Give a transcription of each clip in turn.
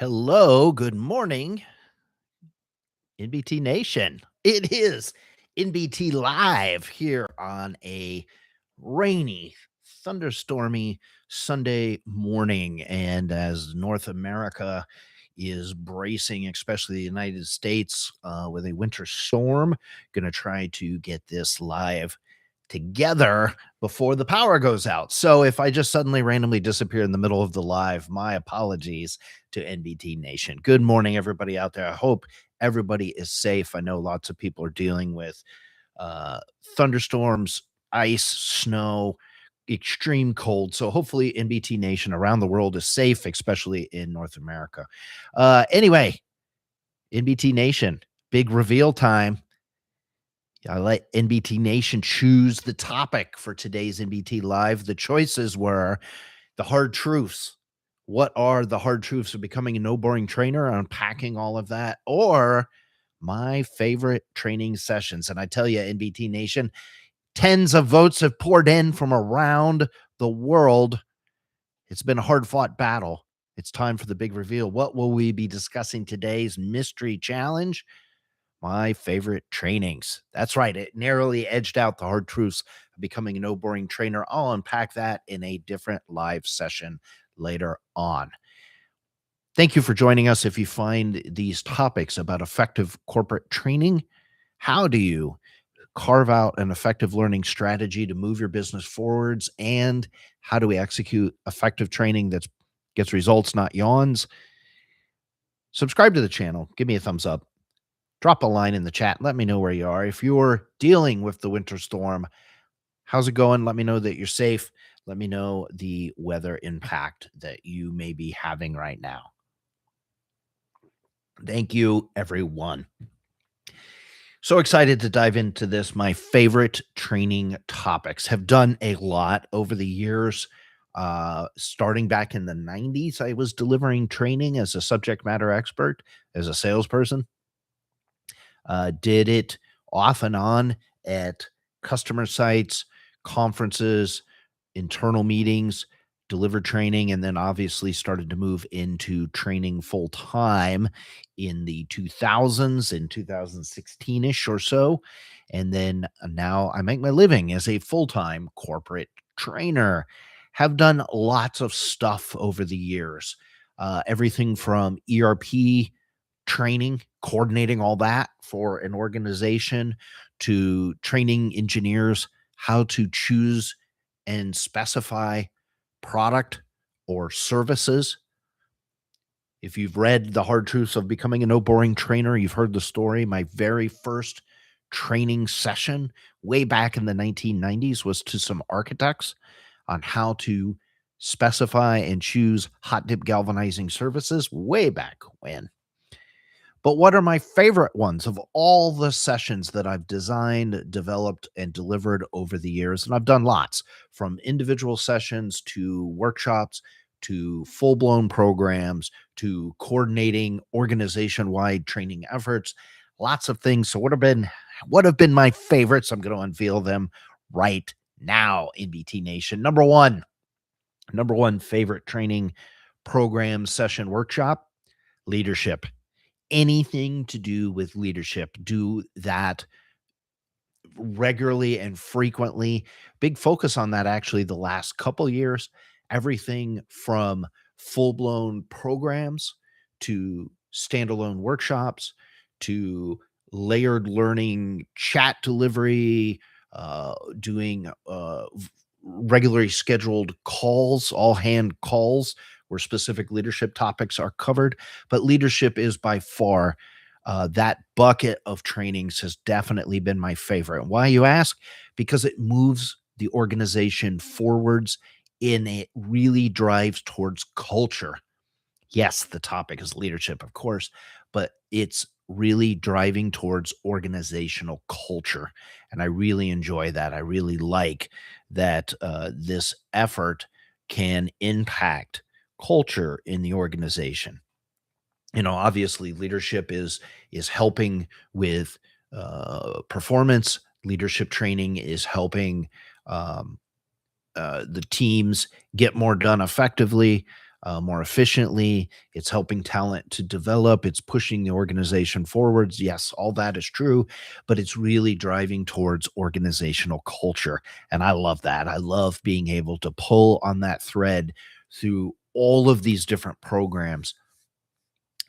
Hello, good morning, NBT Nation. It is NBT Live here on a rainy, thunderstormy Sunday morning. And as North America is bracing, especially the United States, with a winter storm, going to try to get this live together before the power goes out. So if I just suddenly randomly disappear in the middle of the live, my apologies to NBT Nation. Good morning, everybody out there. I hope everybody is safe. I know lots of people are dealing with uh, thunderstorms, ice, snow, extreme cold. So hopefully NBT Nation around the world is safe, especially in North America. Anyway, NBT Nation, big reveal time. I let NBT Nation choose the topic for today's NBT Live. The choices were the hard truths. What are the hard truths of becoming a no boring trainer? Unpacking all of that, or my favorite training sessions. And I tell you, NBT Nation, tens of votes have poured in from around the world. It's been a hard fought battle. It's time for the big reveal. What will we be discussing today's mystery challenge? My favorite trainings. That's right. It narrowly edged out the hard truths of becoming a no boring trainer. I'll unpack that in a different live session later on. Thank you for joining us. If you find these topics about effective corporate training, how do you carve out an effective learning strategy to move your business forwards, and how do we execute effective training that gets results, not yawns? Subscribe to the channel. Give me a thumbs up. Drop a line in the chat. Let me know where you are. If you're dealing with the winter storm, how's it going? Let me know that you're safe. Let me know the weather impact that you may be having right now. Thank you, everyone. So excited to dive into this. My favorite training topics. Have done a lot over the years. Starting back in the 90s, I was delivering training as a subject matter expert, as a salesperson. Did it off and on at customer sites, conferences, internal meetings, delivered training, and then obviously started to move into training full time in the 2000s, in 2016-ish or so. And then now I make my living as a full-time corporate trainer. Have done lots of stuff over the years, everything from ERP training, coordinating all that for an organization, to training engineers how to choose and specify product or services. If you've read The Hard Truths of Becoming a No Boring Trainer, you've heard the story. My very first training session way back in the 1990s was to some architects on how to specify and choose hot dip galvanizing services way back when. But what are my favorite ones of all the sessions that I've designed, developed, and delivered over the years? And I've done lots, from individual sessions to workshops to full-blown programs to coordinating organization-wide training efforts, lots of things. So what have been my favorites? I'm going to unveil them right now, NBT Nation. Number one favorite training program session workshop: leadership. Anything to do with leadership, do that regularly and frequently. Big focus on that actually the last couple years. Everything from full-blown programs to standalone workshops to layered learning, chat delivery, doing regularly scheduled calls, all hand calls where specific leadership topics are covered. But leadership is by far that bucket of trainings has definitely been my favorite. Why, you ask? Because it moves the organization forwards, and it really drives towards culture. Yes, the topic is leadership, of course, but it's really driving towards organizational culture. And I really enjoy that. I really like that this effort can impact culture in the organization. Obviously leadership is helping with performance. Leadership training is helping the teams get more done effectively. more efficiently. It's helping talent to develop. It's pushing the organization forwards. Yes, all that is true, but it's really driving towards organizational culture. And I love that. I love being able to pull on that thread through all of these different programs.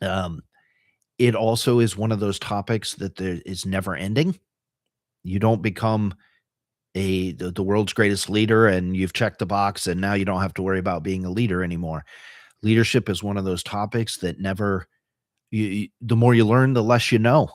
Um, it also is one of those topics that there is never ending. You don't become the world's greatest leader and you've checked the box and now you don't have to worry about being a leader anymore. Leadership is one of those topics that never the more you learn, the less you know.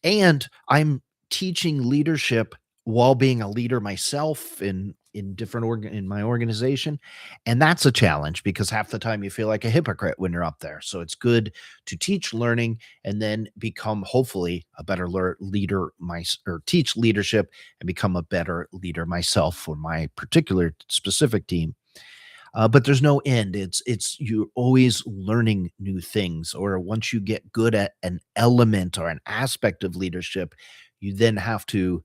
And I'm teaching leadership while being a leader myself in different in my organization, and that's a challenge because half the time you feel like a hypocrite when you're up there. So it's good to teach learning and then become hopefully a better leader or teach leadership and become a better leader myself for my particular specific team. But there's no end. It's you're always learning new things, or once you get good at an element or an aspect of leadership, you then have to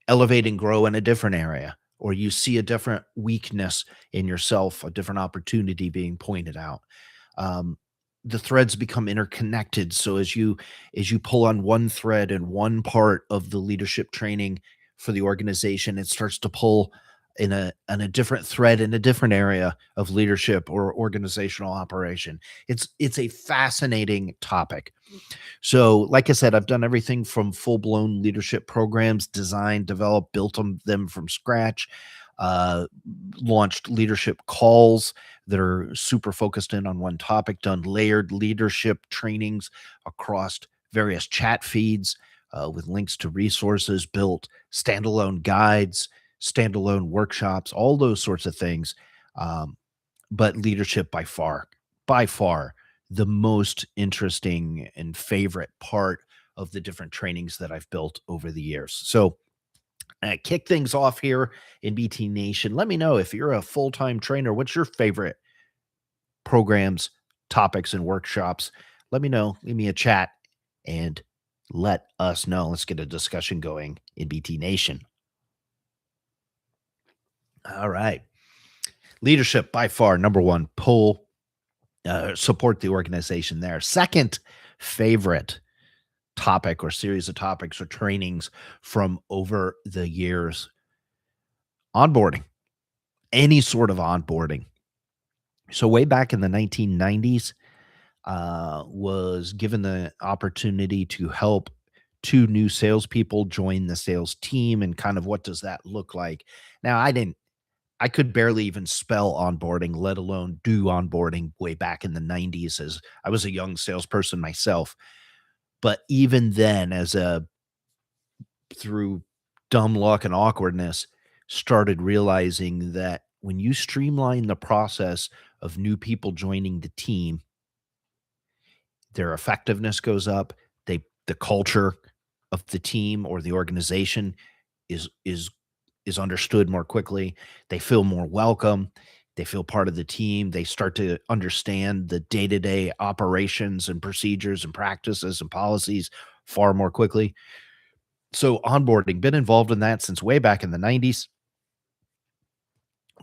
elevate and grow in a different area, or you see a different weakness in yourself, a different opportunity being pointed out. Um, the threads become interconnected. So as you pull on one thread in one part of the leadership training for the organization, it starts to pull in a different thread in a different area of leadership or organizational operation. It's a fascinating topic. So, like I said, I've done everything from full blown leadership programs, designed, developed, built them from scratch, uh, launched leadership calls that are super focused in on one topic, done layered leadership trainings across various chat feeds with links to resources, built standalone guides, standalone workshops, all those sorts of things. Um, but leadership by far the most interesting and favorite part of the different trainings that I've built over the years. So, kick things off here in BT Nation. Let me know if you're a full time trainer, what's your favorite programs, topics, and workshops? Let me know. Leave me a chat and let us know. Let's get a discussion going in BT Nation. All right. Leadership by far number one, pull support the organization there. Second favorite topic or series of topics or trainings from over the years, onboarding, any sort of onboarding. So way back in the 1990s, was given the opportunity to help two new salespeople join the sales team and kind of what does that look like. Now I could barely even spell onboarding, let alone do onboarding way back in the 90s as I was a young salesperson myself. But even then, as a through dumb luck and awkwardness, started realizing that when you streamline the process of new people joining the team, their effectiveness goes up. The culture of the team or the organization is understood more quickly. They feel more welcome. They feel part of the team. They start to understand the day-to-day operations and procedures and practices and policies far more quickly. So onboarding, been involved in that since way back in the 90s.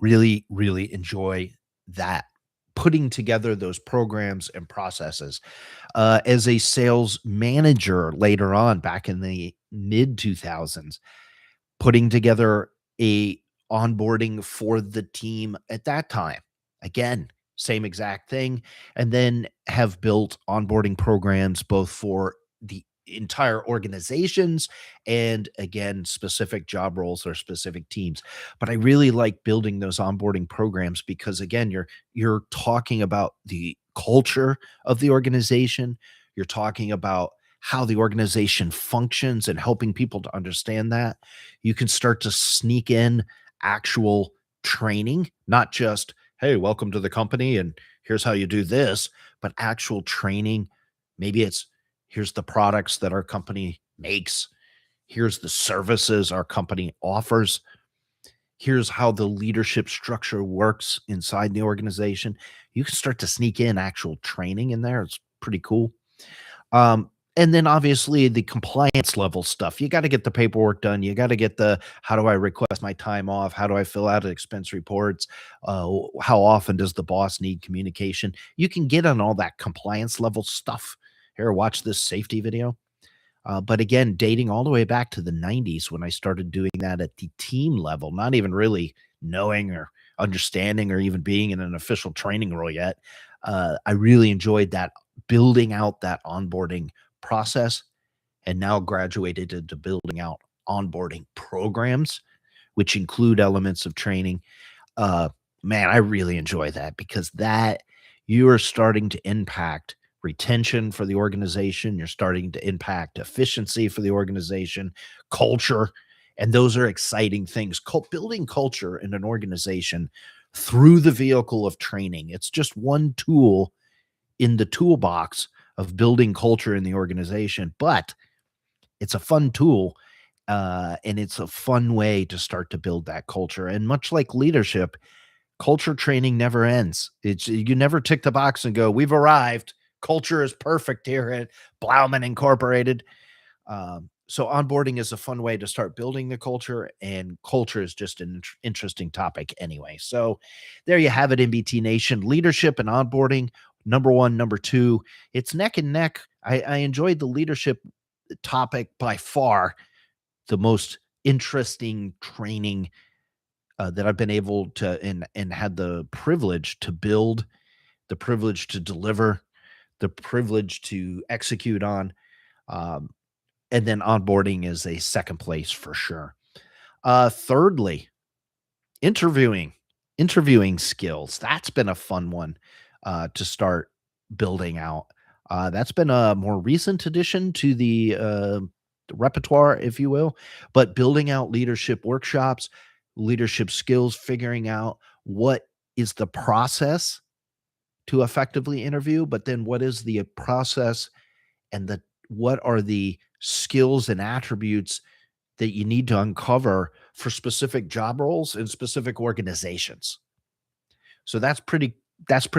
Really, really enjoy that. Putting together those programs and processes. As a sales manager later on back in the mid 2000s, putting together a onboarding for the team at that time. Again, same exact thing, and then have built onboarding programs both for the entire organizations and again specific job roles or specific teams. But I really like building those onboarding programs because again, you're talking about the culture of the organization, you're talking about how the organization functions and helping people to understand that. You can start to sneak in actual training, not just, hey, welcome to the company and here's how you do this, but actual training. Maybe it's here's the products that our company makes, here's the services our company offers, here's how the leadership structure works inside the organization. You can start to sneak in actual training in there. It's pretty cool. And then obviously the compliance level stuff. You gotta get the paperwork done. You gotta get the, how do I request my time off? How do I fill out expense reports? How often does the boss need communication? You can get on all that compliance level stuff. Here, watch this safety video. But again, dating all the way back to the 90s when I started doing that at the team level, not even really knowing or understanding or even being in an official training role yet. I really enjoyed that, building out that onboarding process, and now graduated into building out onboarding programs, which include elements of training. uh, Man, I really enjoy that because that, you are starting to impact retention for the organization. You're starting to impact efficiency for the organization, culture, and those are exciting things. Building culture in an organization through the vehicle of training. It's just one tool in the toolbox of building culture in the organization, but it's a fun tool. And it's a fun way to start to build that culture. And much like leadership, culture training never ends. It's, you never tick the box and go, "We've arrived. Culture is perfect here at Blauman Incorporated." So onboarding is a fun way to start building the culture, and culture is just an interesting topic anyway. So there you have it, MBT Nation. Leadership and onboarding, number one, number two. It's neck and neck. I enjoyed the leadership topic by far, the most interesting training that I've been able to, and had the privilege to build, the privilege to deliver, the privilege to execute on. Um, and then onboarding is a second place for sure. Thirdly, interviewing, interviewing skills. That's been a fun one to start building out. That's been a more recent addition to the repertoire, if you will, but building out leadership workshops, leadership skills, figuring out what is the process to effectively interview, but then what is the process, and the, what are the skills and attributes that you need to uncover for specific job roles in specific organizations. So that's pretty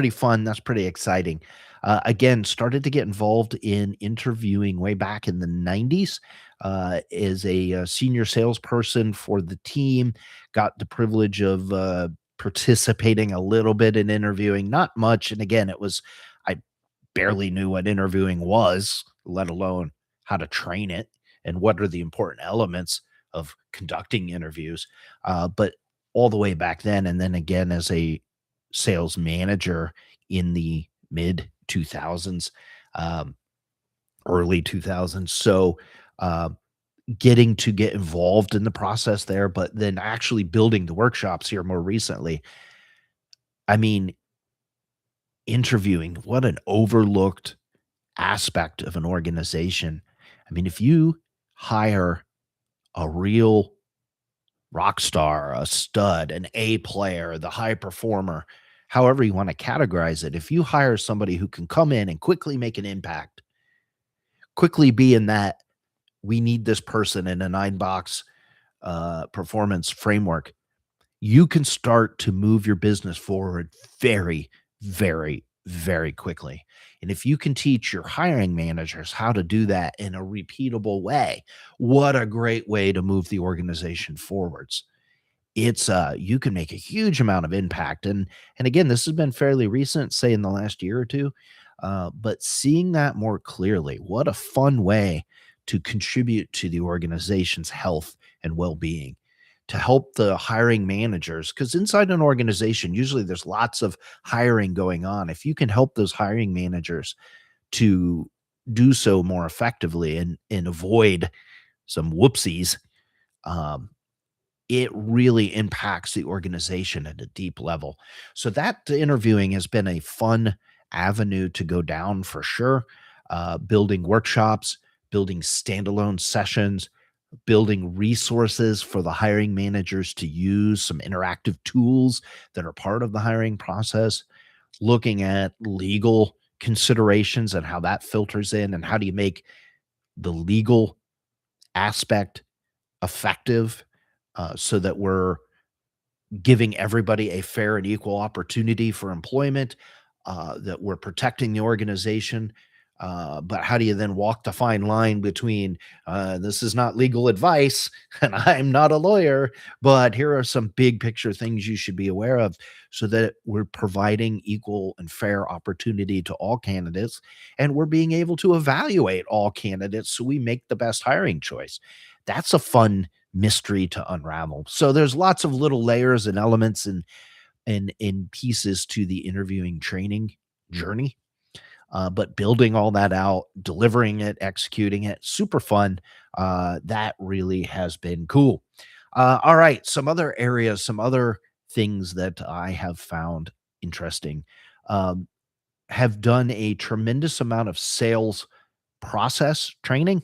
fun. That's pretty exciting. Again, started to get involved in interviewing way back in the 90s as a senior salesperson for the team. Got the privilege of participating a little bit in interviewing, not much. And again, it was, I barely knew what interviewing was, let alone how to train it and what are the important elements of conducting interviews. But all the way back then, and then again as a sales manager in the mid 2000s, um, early 2000s. So, uh, getting to get involved in the process there, but then actually building the workshops here more recently. I mean, interviewing, what an overlooked aspect of an organization. I mean, if you hire a real rock star, a stud, an A player, the high performer, however you want to categorize it, if you hire somebody who can come in and quickly make an impact, quickly be in that, we need this person in a nine box performance framework, you can start to move your business forward very, very, very quickly. And if you can teach your hiring managers how to do that in a repeatable way, what a great way to move the organization forwards. It's you can make a huge amount of impact. And again, this has been fairly recent, say in the last year or two. But seeing that more clearly, what a fun way to contribute to the organization's health and well-being, to help the hiring managers, because inside an organization usually there's lots of hiring going on. If you can help those hiring managers to do so more effectively and avoid some whoopsies, um, it really impacts the organization at a deep level. So that interviewing has been a fun avenue to go down for sure. Building workshops, building standalone sessions, building resources for the hiring managers to use, some interactive tools that are part of the hiring process, looking at legal considerations and how that filters in, and how do you make the legal aspect effective, so that we're giving everybody a fair and equal opportunity for employment, that we're protecting the organization. But how do you then walk the fine line between this is not legal advice and I'm not a lawyer, but here are some big picture things you should be aware of so that we're providing equal and fair opportunity to all candidates and we're being able to evaluate all candidates so we make the best hiring choice. That's a fun mystery to unravel. So there's lots of little layers and elements and pieces to the interviewing training journey, but building all that out, delivering it, executing it, super fun. That really has been cool. All right, some other areas, some other things that I have found interesting. Um, have done a tremendous amount of sales process training.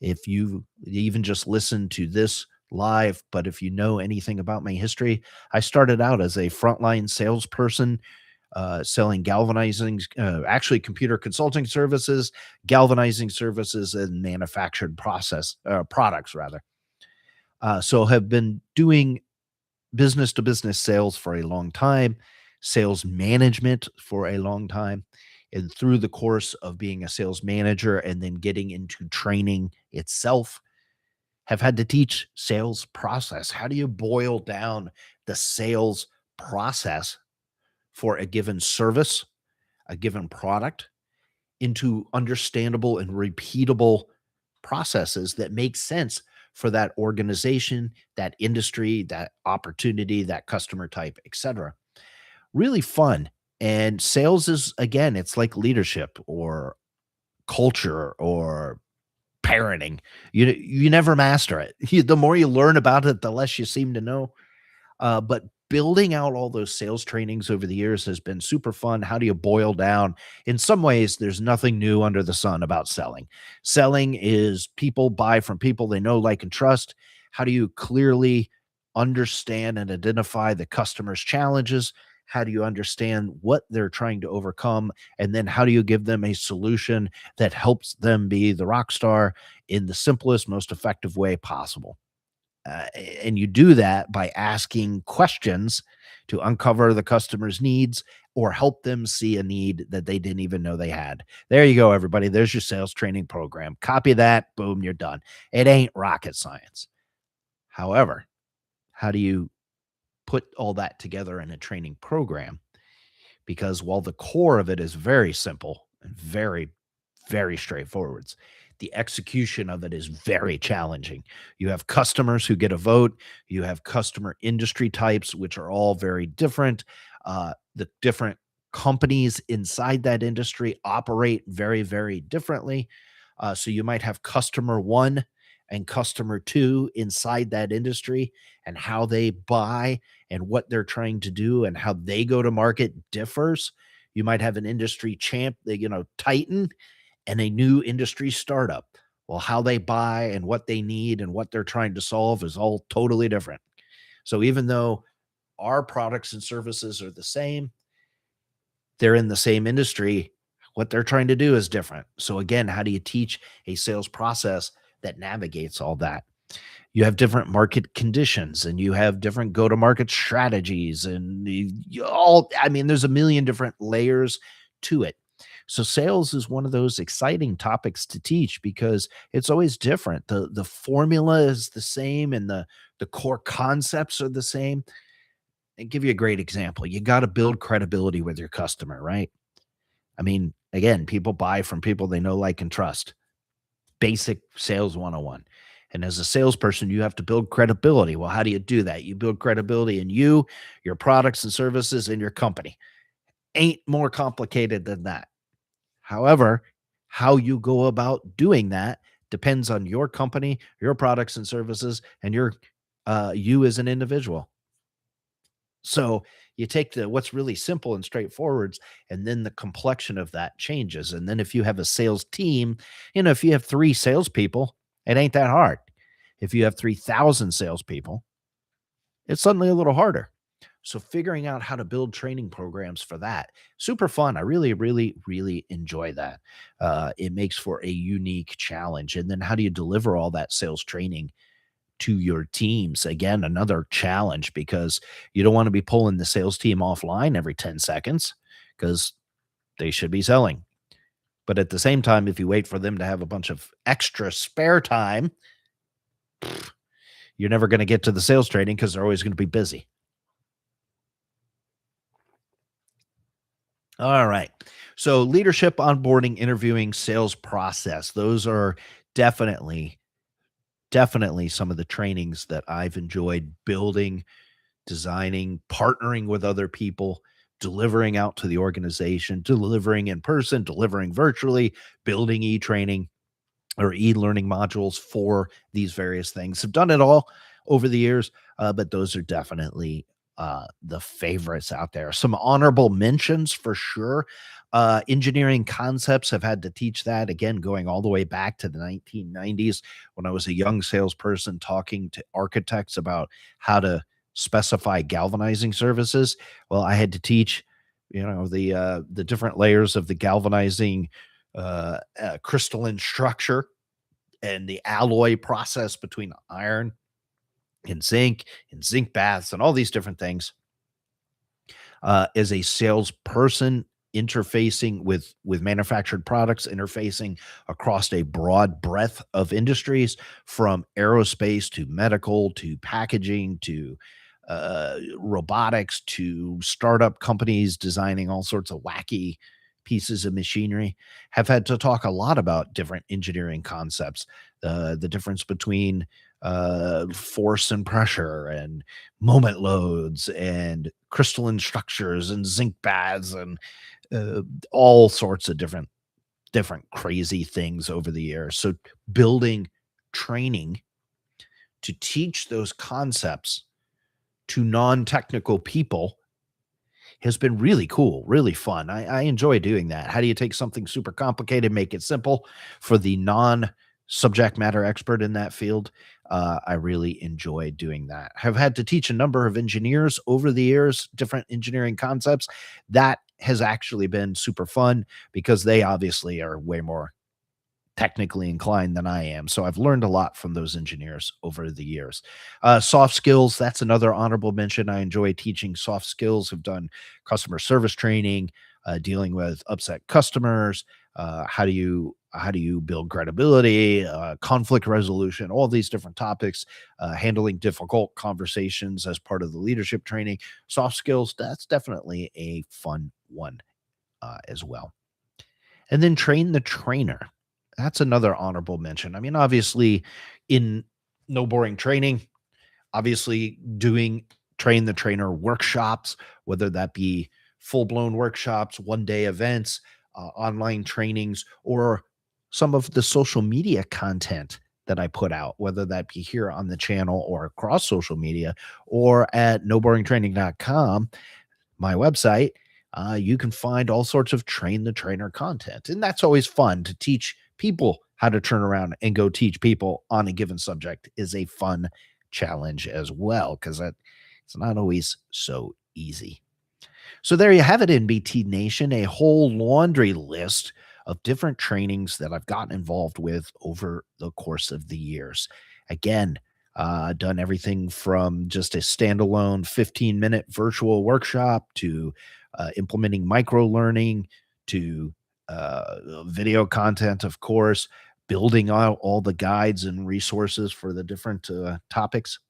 If you even just listen to this live, but if you know anything about my history, I started out as a frontline salesperson selling galvanizing, actually computer consulting services, galvanizing services, and manufactured process products rather. So have been doing business to business sales for a long time, sales management for a long time. And through the course of being a sales manager and then getting into training itself, have had to teach sales process. How do you boil down the sales process for a given service, a given product, into understandable and repeatable processes that make sense for that organization, that industry, that opportunity, that customer type, etc. Really fun. And sales is, again, it's like leadership or culture or parenting. You never master it. The more you learn about it, the less you seem to know. But building out all those sales trainings over the years has been super fun. How do you boil down? In some ways, there's nothing new under the sun about selling. Selling is people buy from people they know, like, and trust. How do you clearly understand and identify the customer's challenges? How do you understand what they're trying to overcome? And then how do you give them a solution that helps them be the rock star in the simplest, most effective way possible? And you do that by asking questions to uncover the customer's needs or help them see a need that they didn't even know they had. There you go, everybody. There's your sales training program. Copy that. Boom, you're done. It ain't rocket science. However, how do you put all that together in a training program? Because while the core of it is very simple and very, very straightforward, the execution of it is very challenging. You have customers who get a vote, you have customer industry types, which are all very different. The different companies inside that industry operate very, very differently. So you might have customer one and customer two inside that industry, and how they buy and what they're trying to do and how they go to market differs. You might have an industry champ, titan, and a new industry startup. Well, how they buy and what they need and what they're trying to solve is all totally different. So even though our products and services are the same, they're in the same industry. What they're trying to do is different. So again, how do you teach a sales process that navigates all that? You have different market conditions and you have different go to market strategies and I mean, there's a million different layers to it. So sales is one of those exciting topics to teach because it's always different. The formula is the same and the core concepts are the same. And give you a great example. You got to build credibility with your customer, right? I mean, again, people buy from people they know, like, and trust. Basic sales 101. And as a salesperson, you have to build credibility. Well, how do you do that? You build credibility in you, your products and services, and your company. Ain't more complicated than that. However, how you go about doing that depends on your company, your products and services, and you as an individual. So you take what's really simple and straightforward, and then the complexion of that changes. And then if you have a sales team, if you have three salespeople, it ain't that hard. If you have 3,000 salespeople, it's suddenly a little harder. So figuring out how to build training programs for that, super fun. I really, really, really enjoy that. It makes for a unique challenge. And then how do you deliver all that sales training to your teams? Again, another challenge because you don't want to be pulling the sales team offline every 10 seconds because they should be selling. But at the same time, if you wait for them to have a bunch of extra spare time, you're never going to get to the sales training because they're always going to be busy. All right. So leadership, onboarding, interviewing, sales process. Those are definitely, definitely some of the trainings that I've enjoyed building, designing, partnering with other people, delivering out to the organization, delivering in person, delivering virtually, building e-training or e-learning modules for these various things. Have done it all over the years, but those are definitely the favorites out there. Some honorable mentions for sure. Engineering concepts have had to teach that again, going all the way back to the 1990s when I was a young salesperson talking to architects about how to specify galvanizing services. Well, I had to teach, the different layers of the galvanizing crystalline structure and the alloy process between iron and zinc baths and all these different things as a salesperson interfacing with manufactured products, interfacing across a broad breadth of industries from aerospace to medical to packaging to robotics to startup companies designing all sorts of wacky pieces of machinery. Have had to talk a lot about different engineering concepts, the difference between force and pressure and moment loads and crystalline structures and zinc baths and uh, all sorts of different crazy things over the years. So building training to teach those concepts to non-technical people has been really cool, really fun. I enjoy doing that. How do you take something super complicated, make it simple for the non subject matter expert in that field? I really enjoy doing that. Have had to teach a number of engineers over the years, different engineering concepts. That has actually been super fun because they obviously are way more technically inclined than I am. So I've learned a lot from those engineers over the years. Soft skills, that's another honorable mention. I enjoy teaching soft skills, have done customer service training, dealing with upset customers. How do you build credibility, conflict resolution, all these different topics, handling difficult conversations as part of the leadership training. Soft skills, that's definitely a fun one as well. And then train the trainer. That's another honorable mention. I mean, obviously, in no boring training, obviously doing train the trainer workshops, whether that be full blown workshops, 1 day events, online trainings, or some of the social media content that I put out, whether that be here on the channel or across social media or at noboringtraining.com, my website, you can find all sorts of train the trainer content. And that's always fun to teach people how to turn around and go teach people on a given subject is a fun challenge as well, because it's not always so easy. So there you have it, NBT Nation, a whole laundry list of different trainings that I've gotten involved with over the course of the years. Again, done everything from just a standalone 15-minute virtual workshop to implementing micro learning to video content, of course, building out all the guides and resources for the different topics,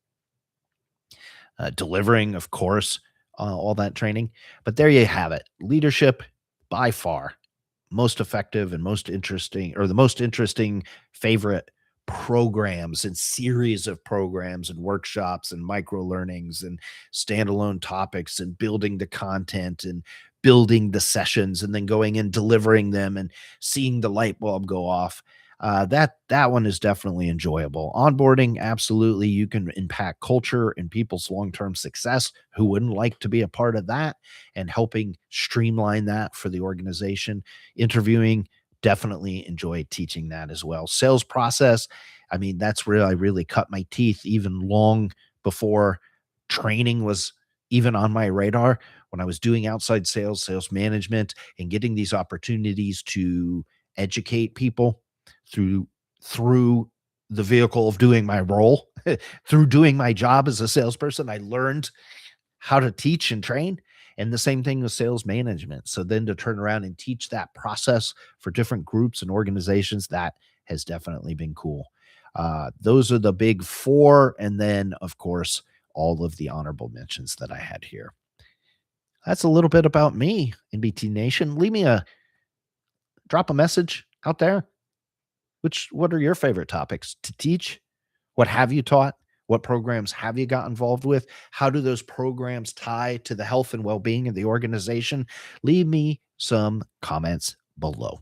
delivering, of course, all that training. But there you have it. Leadership, by far, most effective and most interesting, or the most interesting favorite programs and series of programs and workshops and micro learnings and standalone topics and building the content and building the sessions and then going and delivering them and seeing the light bulb go off. That one is definitely enjoyable. Onboarding, absolutely, you can impact culture and people's long-term success. Who wouldn't like to be a part of that and helping streamline that for the organization? Interviewing, definitely enjoy teaching that as well. Sales process, I mean, that's where I really cut my teeth even long before training was even on my radar. When I was doing outside sales, sales management, and getting these opportunities to educate people through through the vehicle of doing my role, through doing my job as a salesperson, I learned how to teach and train. And the same thing with sales management. So then to turn around and teach that process for different groups and organizations, that has definitely been cool. Those are the big four. And then, of course, all of the honorable mentions that I had here. That's a little bit about me, NBT Nation. Leave me a drop a message out there. What are your favorite topics to teach? What have you taught? What programs have you got involved with? How do those programs tie to the health and well-being of the organization? Leave me some comments below.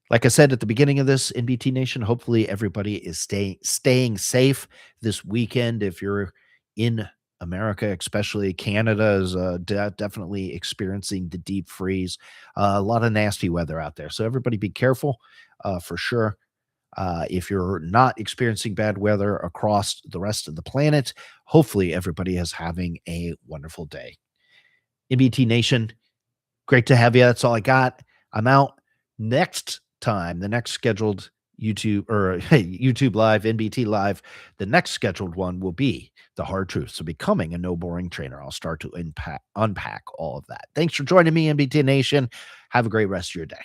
Like I said at the beginning of this, NBT Nation, hopefully everybody is staying safe this weekend. If you're in America, especially Canada, is definitely experiencing the deep freeze. A lot of nasty weather out there, so everybody be careful for sure. If you're not experiencing bad weather across the rest of the planet, hopefully everybody is having a wonderful day. NBT Nation, great to have you. That's all I got. I'm out. Next time, the next scheduled YouTube or YouTube Live, NBT Live, the next scheduled one will be the hard truth. So becoming a no boring trainer. I'll start to unpack all of that. Thanks for joining me, NBT Nation. Have a great rest of your day.